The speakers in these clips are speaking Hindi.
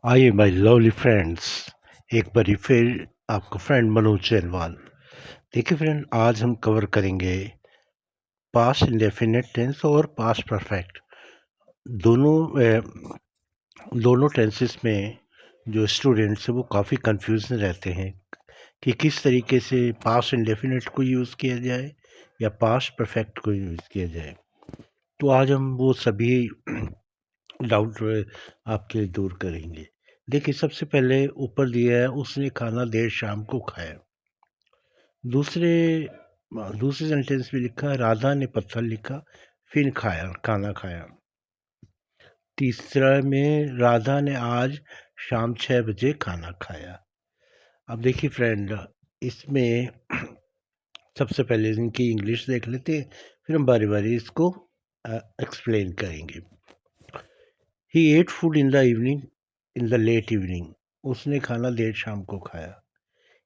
आइए माय लवली फ्रेंड्स, एक बारी फिर आपका फ्रेंड मनोज चैनवाल। देखिए फ्रेंड, आज हम कवर करेंगे पास्ट इंडेफिनिट टेंस और पास्ट परफेक्ट। दोनों दोनों टेंसेस में जो स्टूडेंट्स हैं वो काफ़ी कंफ्यूजन रहते हैं कि किस तरीके से पास्ट इंडेफिनिट को यूज़ किया जाए या पास्ट परफेक्ट को यूज़ किया जाए। तो आज हम वो सभी डाउट आपके लिए दूर करेंगे। देखिए, सबसे पहले ऊपर दिया है उसने खाना देर शाम को खाया। दूसरे दूसरे सेंटेंस में लिखा राधा ने पत्थर लिखा फिर खाना खाया। तीसरा में राधा ने आज शाम 6 बजे खाना खाया। अब देखिए फ्रेंड, इसमें सबसे पहले इनकी इंग्लिश देख लेते हैं, फिर हम बारी बारी इसको एक्सप्लेन करेंगे। He ate food in the evening, in the late evening. उसने खाना देर शाम को खाया।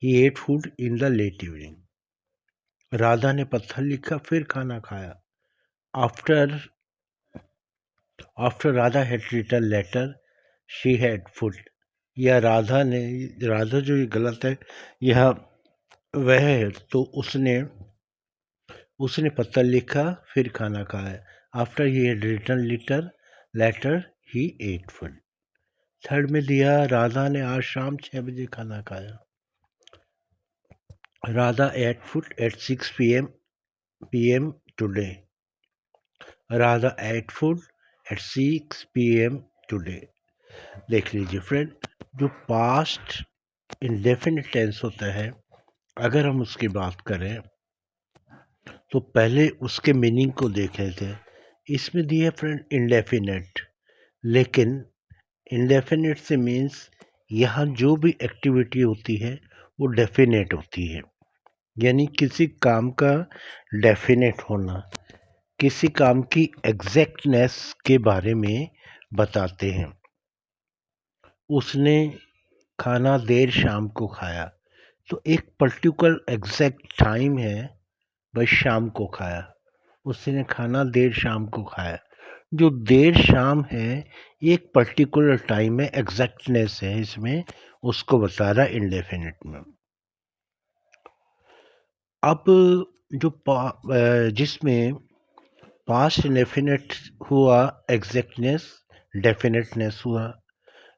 He ate food in the late evening. Radha ने पत्थर लिखा फिर खाना खाया। After after Radha had written letter she had food. यह राधा जो ये गलत है, यह वह है, तो उसने उसने पत्थर लिखा फिर खाना खाया। After he had written letter he ate food. Third में दिया राधा ने आज शाम 6 बजे खाना खाया। Radha ate food at 6 p.m. Today. Radha ate food at 6 p.m. Today. देख लीजिए फ्रेंड, जो पास्ट इंडेफिनिट टेंस होता है, अगर हम उसकी बात करें तो पहले उसके मीनिंग को देख लेते हैं। इसमें दिया है फ्रेंड इंडेफिनिट, लेकिन इंडेफिनिट से मीन्स यहाँ जो भी एक्टिविटी होती है वो डेफिनेट होती है। यानी किसी काम का डेफिनेट होना, किसी काम की एग्जैक्टनेस के बारे में बताते हैं। उसने खाना देर शाम को खाया, तो एक पर्टिकुलर एग्जैक्ट टाइम है, भाई शाम को खाया। उसने खाना देर शाम को खाया, जो देर शाम है एक पर्टिकुलर टाइम है, एग्जैक्टनेस है इसमें, उसको बता रहा इंडेफिनिट में। अब जो जिसमें पास्ट इंडेफिनिट हुआ, एग्जैक्टनेस डेफिनेटनेस हुआ,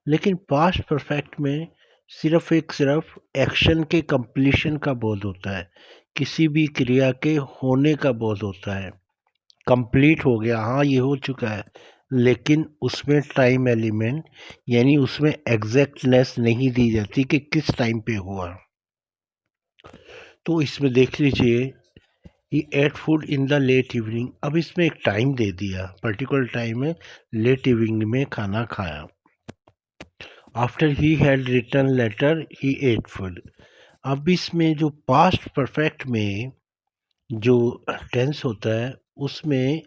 लेकिन पास्ट परफेक्ट में सिर्फ एक्शन के कंप्लीशन का बोध होता है, किसी भी क्रिया के होने का बोध होता है। कंप्लीट हो गया, हाँ ये हो चुका है, लेकिन उसमें टाइम एलिमेंट यानी उसमें एग्जैक्टनेस नहीं दी जाती कि किस टाइम पे हुआ। तो इसमें देख लीजिए, he ate food in the late evening. अब इसमें एक टाइम दे दिया, पर्टिकुलर टाइम है, लेट इवनिंग में खाना खाया। After he had written letter he ate food. अब इसमें जो पास्ट परफेक्ट में जो टेंस होता है, उसमें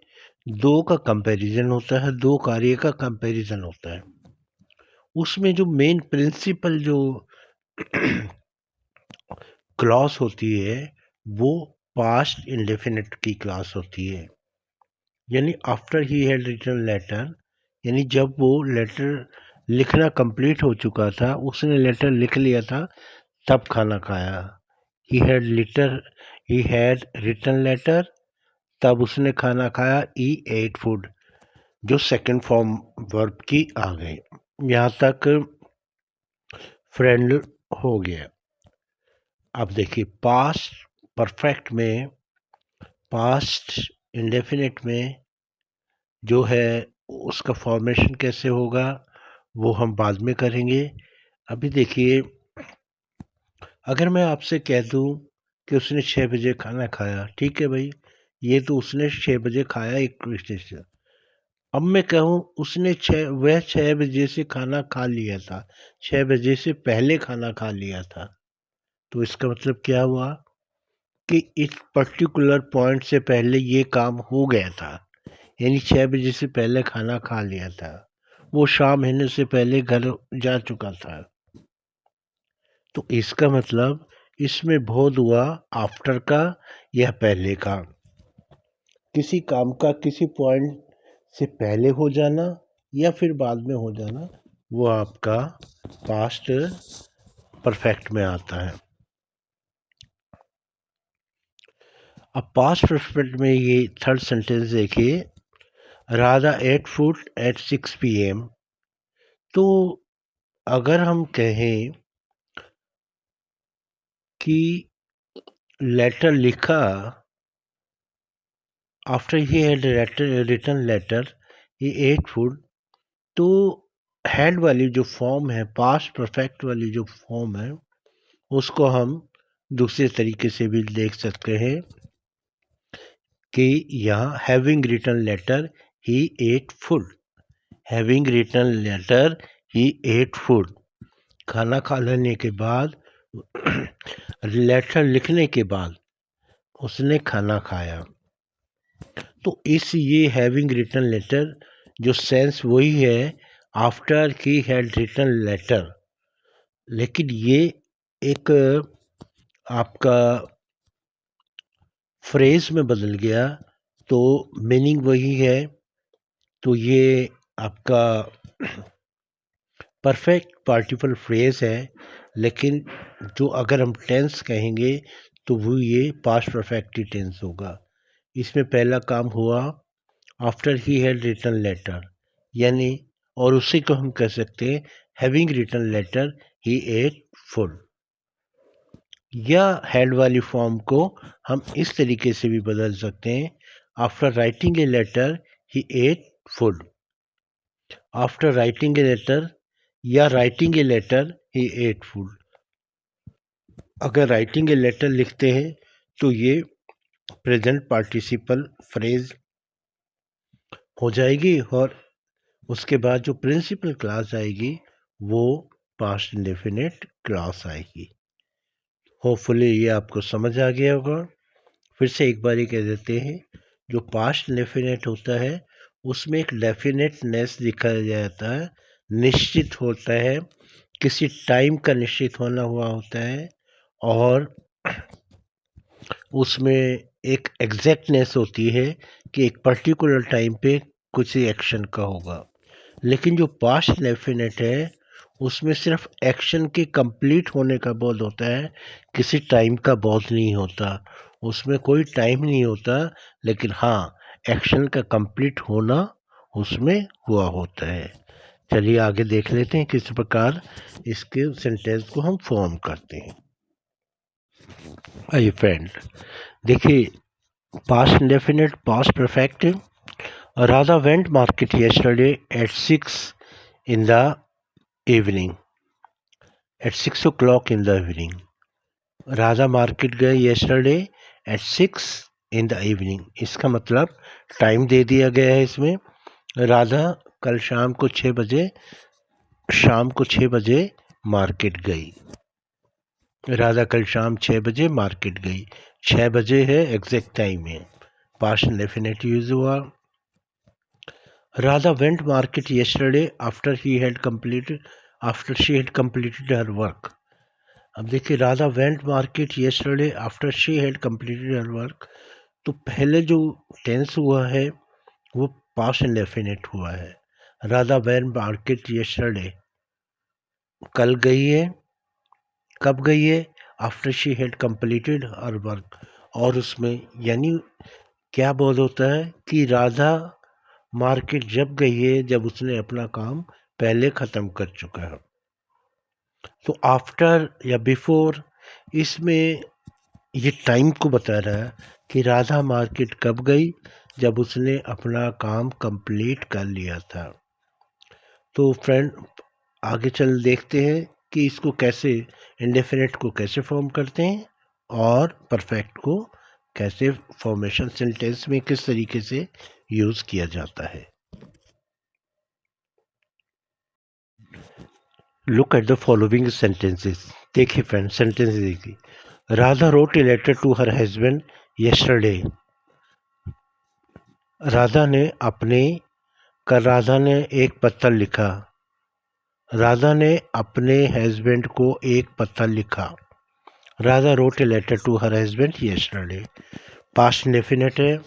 दो का कंपैरिजन होता है, दो कार्य का कंपैरिजन होता है। उसमें जो मेन प्रिंसिपल जो क्लॉज होती है वो पास्ट इंडेफिनिट की क्लास होती है। यानी after he had written letter, यानी जब वो लेटर लिखना कंप्लीट हो चुका था, उसने लेटर लिख लिया था, तब खाना खाया। ही हैड रिटन लेटर, तब उसने खाना खाया। ई एट फूड, जो सेकंड फॉर्म वर्ब की आ गई। यहाँ तक फ्रेंड हो गया। अब देखिए, पास्ट परफेक्ट में, पास्ट इंडेफिनिट में जो है उसका फॉर्मेशन कैसे होगा वो हम बाद में करेंगे। अभी देखिए, अगर मैं आपसे कह दूं कि उसने 6 बजे खाना खाया, ठीक है भाई, ये तो उसने 6 बजे खाया एक क्वेश्चन। अब मैं कहूँ उसने वह 6 बजे से खाना खा लिया था, 6 बजे से पहले खाना खा लिया था, तो इसका मतलब क्या हुआ कि इस पर्टिकुलर पॉइंट से पहले ये काम हो गया था, यानी 6 बजे से पहले खाना खा लिया था, वो शाम होने से पहले घर जा चुका था। तो इसका मतलब इसमें बोध हुआ आफ्टर का या पहले का, किसी काम का किसी पॉइंट से पहले हो जाना या फिर बाद में हो जाना, वो आपका पास्ट परफेक्ट में आता है। अब पास्ट परफेक्ट में ये थर्ड सेंटेंस देखिए, Radha ate food at 6 PM। तो अगर हम कहें कि लेटर लिखा, after he had written letter he ate food, तो हैड वाली जो फॉर्म है, पास्ट परफेक्ट वाली जो फॉर्म है, उसको हम दूसरे तरीके से भी देख सकते हैं कि यहाँ having written letter he ate food, having written letter he ate food, खाना खा लेने के बाद लेटर लिखने के बाद उसने खाना खाया। तो इस ये हैविंग रिटन लेटर जो सेंस वही है after he had written letter, लेकिन ये एक आपका फ्रेज में बदल गया, तो मीनिंग वही है। तो ये आपका परफेक्ट पार्टिसिपल फ्रेज है, लेकिन जो अगर हम टेंस कहेंगे तो वो ये पास्ट परफेक्ट टेंस होगा। इसमें पहला काम हुआ after he had written letter, यानी और उसी को हम कह सकते हैं having written letter he ate food. या हैड वाली फॉर्म को हम इस तरीके से भी बदल सकते हैं, after writing a letter he ate food, after writing a letter या writing a letter he ate food. अगर राइटिंग ए लेटर लिखते हैं तो ये प्रेजेंट पार्टिसिपल फ्रेज हो जाएगी, और उसके बाद जो प्रिंसिपल क्लास आएगी वो पास्ट इंडेफिनिट क्लास आएगी। होपफुली ये आपको समझ आ गया होगा। फिर से एक बार ही कह देते हैं, जो पास्ट इंडेफिनिट होता है उसमें एक डेफिनेटनेस दिखाया जाता है, निश्चित होता है, किसी टाइम का निश्चित होना हुआ होता है, और उसमें एक एग्जैक्टनेस होती है कि एक पर्टिकुलर टाइम पे कुछ एक्शन का होगा। लेकिन जो पास्ट इंडेफिनिट है उसमें सिर्फ एक्शन के कंप्लीट होने का बोध होता है, किसी टाइम का बोध नहीं होता, उसमें कोई टाइम नहीं होता, लेकिन हाँ एक्शन का कंप्लीट होना उसमें हुआ होता है। चलिए आगे देख लेते हैं किस प्रकार इसके सेंटेंस को हम फॉर्म करते हैं। आइए फ्रेंड देखिए, past indefinite past perfect. Radha went market yesterday at 6 in the evening, at 6 o'clock in the evening। Radha market गए yesterday at 6 in the evening, इसका मतलब टाइम दे दिया गया है इसमें। राधा कल शाम को 6 बजे मार्केट गई। राधा कल शाम 6 बजे मार्केट गई, 6 बजे है एग्जैक्ट टाइम है, पास्ट इंडेफिनिट यूज हुआ। Radha went market yesterday after she had completed her work। अब देखिए, Radha went market yesterday after she had completed her work, तो पहले जो टेंस हुआ है वो पास्ट इंडेफिनिट हुआ है। राधा वेंट मार्केट yesterday कल गई है, कब गई है, after she had completed her work, और उसमें यानी क्या बोल होता है कि राधा मार्केट जब गई है जब उसने अपना काम पहले ख़त्म कर चुका है। तो आफ्टर या बिफोर, इसमें ये टाइम को बता रहा है कि राधा मार्केट कब गई, जब उसने अपना काम कंप्लीट कर लिया था। तो फ्रेंड आगे चल देखते हैं कि इसको कैसे, इंडेफिनिट को कैसे फॉर्म करते हैं और परफेक्ट को कैसे फॉर्मेशन सेंटेंस में किस तरीके से यूज़ किया जाता है। Look at the following sentences. देखिए फ्रेंड, सेंटेंस देखिए, Radha wrote a letter to her husband yesterday। Radha ने एक पत्र लिखा, राधा ने अपने हस्बैंड को एक पत्र लिखा। Radha wrote a letter to her husband yesterday, past indefinite है,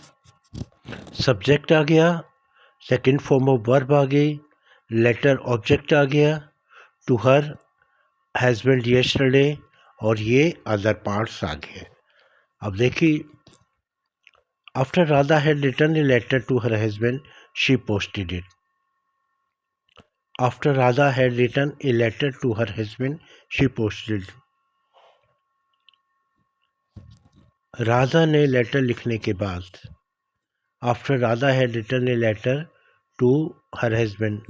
सब्जेक्ट आ गया, सेकंड फॉर्म ऑफ वर्ब आ गई, लेटर ऑब्जेक्ट आ गया, टू हर हस्बैंड यस्टरडे, और ये अदर पार्ट्स आ गए। अब देखिए, after Radha had written a letter to her husband she posted it. After Radha had written a letter to her husband she posted. Radha ने लेटर लिखने के बाद, after Radha had written a letter to her husband,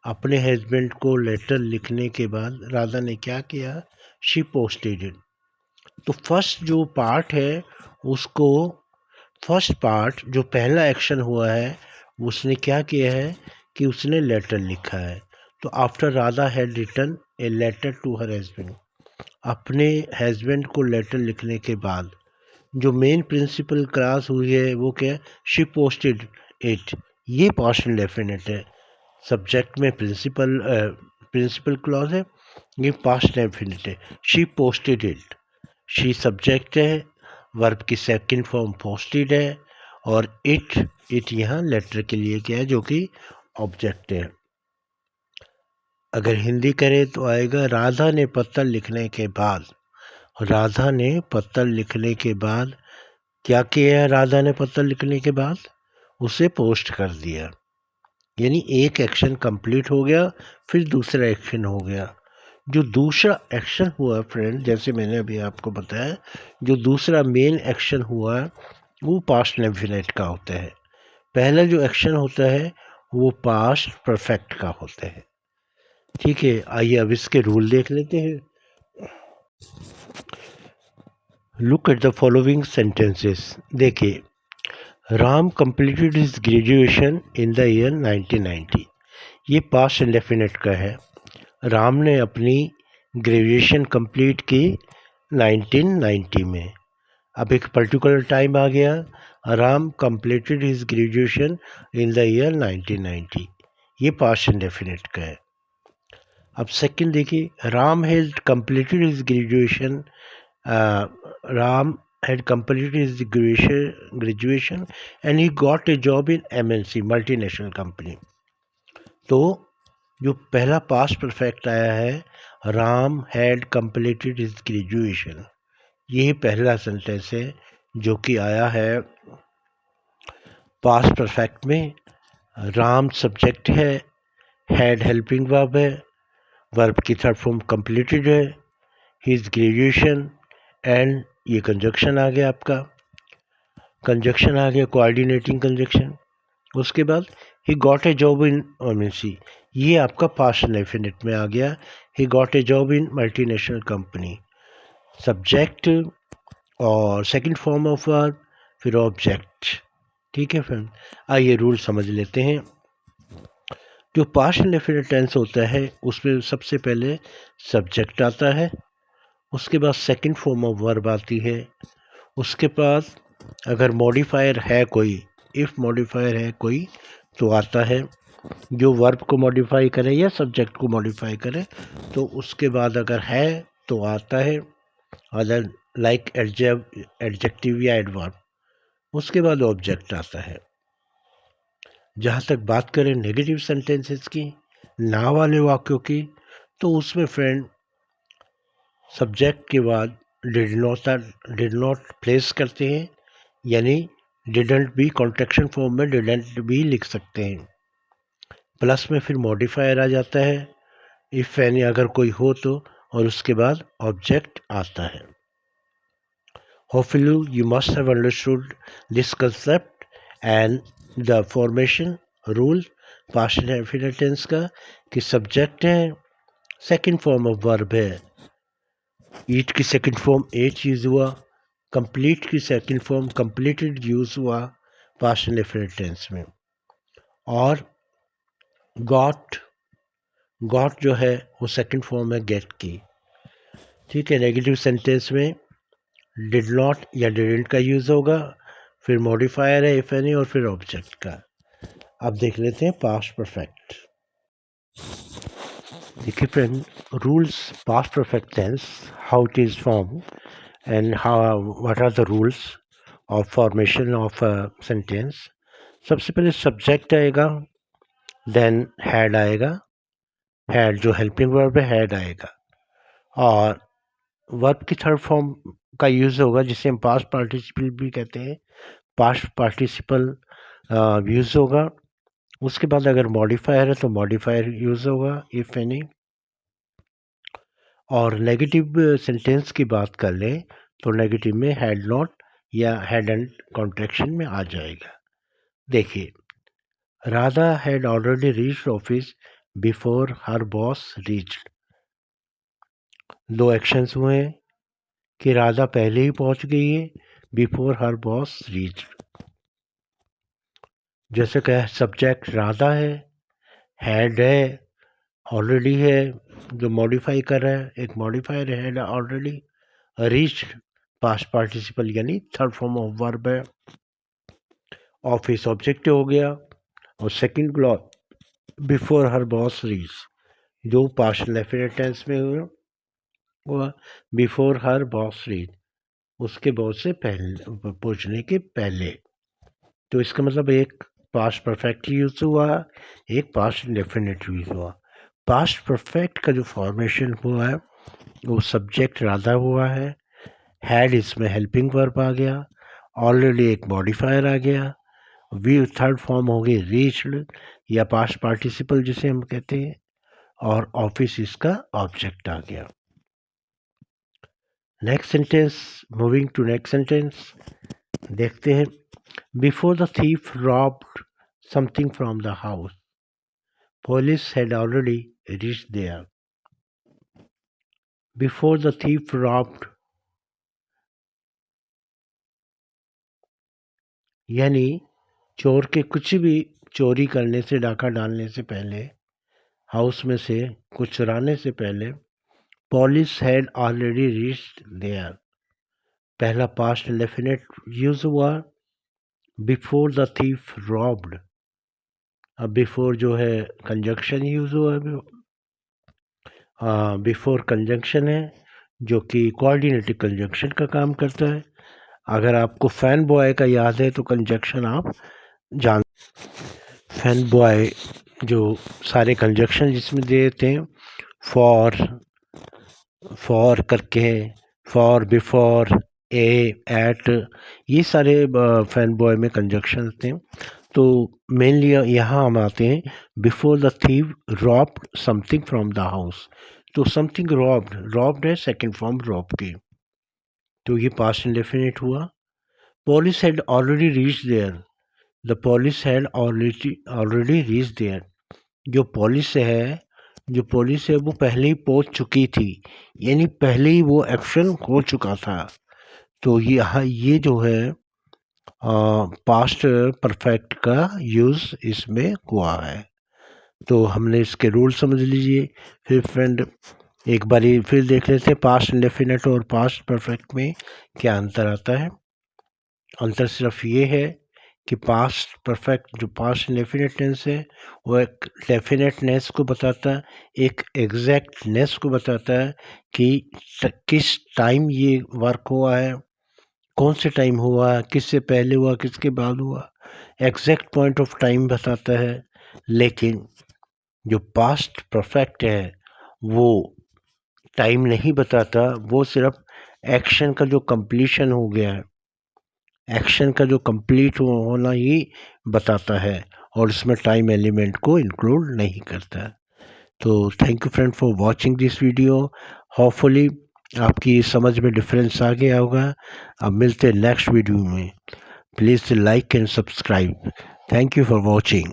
अपने हस्बैंड को लेटर लिखने के बाद राधा ने क्या किया, शी पोस्टेड इट। तो फर्स्ट जो पार्ट है उसको, फर्स्ट पार्ट जो पहला एक्शन हुआ है उसने क्या किया है कि उसने लेटर लिखा है। तो after Radha had written a letter to her husband, अपने हस्बैंड को लेटर लिखने के बाद जो मेन प्रिंसिपल क्लास हुई है वो क्या है, शी पोस्टेड इट। ये पास्ट इंडेफिनिट है, सब्जेक्ट में प्रिंसिपल क्लॉज है, ये पास्ट इंडेफिनिट है। She posted it, she subject है, वर्ब की सेकंड फॉर्म पोस्टेड है, और इट यहाँ लेटर के लिए क्या है, जो कि ऑब्जेक्ट है। अगर हिंदी करें तो आएगा, राधा ने पत्र लिखने के बाद, राधा ने पत्र लिखने के बाद क्या किया है, राधा ने पत्र लिखने के बाद उसे पोस्ट कर दिया। यानी एक एक्शन कंप्लीट हो गया, फिर दूसरा एक्शन हो गया। जो दूसरा एक्शन हुआ फ्रेंड, जैसे मैंने अभी आपको बताया, जो दूसरा मेन एक्शन हुआ वो पास्ट इंडेफिनिट का होता है। पहला जो एक्शन होता है वो पास्ट परफेक्ट का होता है। ठीक है, आइए अब इसके रूल देख लेते हैं। Look at the following sentences. देखिए, Ram completed his graduation in the year 1990। ये पास्ट इंडेफिनिट का है। राम ने अपनी ग्रेजुएशन कंप्लीट की 1990 में। अब एक पर्टिकुलर टाइम आ गया, Ram completed his graduation in the year 1990। ये पास्ट इंडेफिनिट का है। अब सेकंड देखिए, Ram has completed his graduation, Ram had completed his graduation and he got a job in MNC multinational company। तो जो पहला पास्ट परफेक्ट आया है, Ram had completed his graduation, ये पहला सेंटेंस है जो कि आया है पास्ट परफेक्ट में। राम सब्जेक्ट है, हैड हेल्पिंग वर्ब है, वर्ब की थर्ड फॉर्म completed है, हिज ग्रेजुएशन, एंड ये कंजक्शन आ गया, आपका कंजक्शन आ गया, कोऑर्डिनेटिंग कंजक्शन। उसके बाद he got a job in MNC, ये आपका पास्ट इंडेफिनिट में आ गया, he got a job in multinational company. Subject और सेकंड फॉर्म ऑफ वर्ब, फिर ऑब्जेक्ट। ठीक है फ्रेंड, आइए रूल समझ लेते हैं। जो पास्ट इंडेफिनिट टेंस होता है उसमें सबसे पहले सब्जेक्ट आता है, उसके बाद सेकंड फॉर्म ऑफ वर्ब आती है, उसके बाद अगर मॉडिफायर है कोई, इफ़ मॉडिफायर है कोई तो आता है जो वर्ब को मॉडिफाई करे या सब्जेक्ट को मॉडिफाई करे, तो उसके बाद अगर है तो आता है अदर लाइक एडजेक्टिव या एडवर्ब, उसके बाद ऑब्जेक्ट आता है। जहाँ तक बात करें नेगेटिव सेंटेंसेस की, ना वाले वाक्यों की, तो उसमें फ्रेंड सब्जेक्ट के बाद डिड नॉट प्लेस करते हैं, यानी डिडंट भी कॉन्ट्रैक्शन फॉर्म में डिडंट भी लिख सकते हैं। प्लस में फिर मॉडिफायर आ जाता है, इफ़ एनी अगर कोई हो तो, और उसके बाद ऑब्जेक्ट आता है। Hopefully you must have understood this concept and the formation rule past indefinite tense का, कि सब्जेक्ट है, सेकंड फॉर्म ऑफ वर्ब है, ईट की सेकंड फॉर्म एट यूज़ हुआ, कंप्लीट की सेकंड फॉर्म कंप्लीटेड यूज़ हुआ पास्ट इंडेफिनिट टेंस में, और गॉट जो है वो सेकंड फॉर्म है गेट की। ठीक है, नेगेटिव सेंटेंस में डिड नॉट या डिडंट का यूज़ होगा, फिर मॉडिफायर है इफ एनी, और फिर ऑब्जेक्ट का। अब देख लेते हैं पास्ट परफेक्ट। देखिए friend, rules past perfect tense, how it is form and how what are the rules of formation of sentence. सबसे पहले सब्जेक्ट आएगा, देन हैड आएगा, हैड जो हेल्पिंग वर्ब है हैड आएगा। और वर्ब की थर्ड फॉर्म का यूज़ होगा जिसे हम पास्ट पार्टिसिपल भी कहते हैं, पास्ट पार्टिसिपल यूज़ होगा। उसके बाद अगर मॉडिफायर है तो मॉडिफायर यूज़ होगा इफ़ एनी। और नेगेटिव सेंटेंस की बात कर लें तो नेगेटिव में हैड नॉट या हैड एंड कॉन्ट्रैक्शन में आ जाएगा। देखिए, Radha had already reached office before her boss reached. दो एक्शंस हुए हैं कि राधा पहले ही पहुंच गई है, बिफोर हर बॉस रीच्ड। जैसे कह सब्जेक्ट राधा है, हैड है, ऑलरेडी है जो मॉडिफाई कर रहा है, एक मॉडिफायर है ऑलरेडी, रीच्ड पास्ट पार्टिसिपल यानी थर्ड फॉर्म ऑफ वर्ब है, ऑफिस ऑब्जेक्ट हो गया, और second clause before her boss reach जो पास्ट डेफिनेट टेंस में हुआ बिफोर हर बॉस रीच, उसके बॉस से पहले पहुंचने के पहले। तो इसका मतलब एक पास्ट परफेक्ट यूज हुआ, एक पास्ट इंडेफिनिट यूज हुआ। पास्ट परफेक्ट का जो फॉर्मेशन हुआ है वो सब्जेक्ट राधा हुआ है, हैड इसमें हेल्पिंग वर्ब आ गया, ऑलरेडी एक मॉडिफायर आ गया, वी थर्ड फॉर्म हो गई रीच्ड या पास्ट पार्टिसिपल जिसे हम कहते हैं, और ऑफिस इसका ऑब्जेक्ट आ गया। Next sentence, moving to next sentence देखते हैं। Before the thief robbed something from the house, police had already reached there. Before the thief robbed यानी चोर के कुछ भी चोरी करने से, डाका डालने से पहले, हाउस में से कुछ चुराने से पहले, police had already reached there. पहला पास्ट इंडेफिनिट यूज हुआ, बिफोर द थीफ रॉब्ड। अब बिफोर जो है कंजंक्शन यूज हुआ है, बिफोर कंजंक्शन है जो कि कोऑर्डिनेटिव कंजंक्शन का काम करता है। अगर आपको फैन बॉय का याद है तो कंजंक्शन आप जान, फैन बॉय जो सारे कंजंक्शन जिसमें देते हैं, फॉर करके, फॉर, बिफोर, एट, ये सारे फैन बॉय में कंजंक्शन थे। तो मेनली यहाँ हम आते हैं before the thief robbed something from the house. तो समथिंग रॉब्ड है सेकंड फॉर्म रॉब की, तो ये पास्ट इंडेफिनिट हुआ। Police had already reached there, the police had already reached there. जो पुलिस है वो पहले ही पहुंच चुकी थी, यानी पहले ही वो एक्शन हो चुका था। तो ये जो है पास्ट परफेक्ट का यूज़ इसमें हुआ है। तो हमने इसके रूल समझ लीजिए। फिर फ्रेंड एक बारी फिर देख लेते हैं पास्ट इंडेफिनिट और पास्ट परफेक्ट में क्या अंतर आता है। अंतर सिर्फ ये है कि पास्ट परफेक्ट जो पास्ट इंडेफिनिट टेंस है वो एक डेफिनेटनेस को बताता है, एक एग्जैक्टनेस को बताता है कि किस टाइम ये वर्क हुआ है, कौन से टाइम हुआ, किससे पहले हुआ, किसके बाद हुआ, एग्जैक्ट पॉइंट ऑफ टाइम बताता है। लेकिन जो पास्ट परफेक्ट है वो टाइम नहीं बताता, वो सिर्फ एक्शन का जो कंप्लीशन हो गया है, एक्शन का जो कंप्लीट होना ही बताता है, और इसमें टाइम एलिमेंट को इंक्लूड नहीं करता। तो thank you friend for watching this video. Hopefully आपकी समझ में डिफरेंस आ गया होगा। अब मिलते हैं नेक्स्ट वीडियो में। Please like and subscribe. Thank you for watching.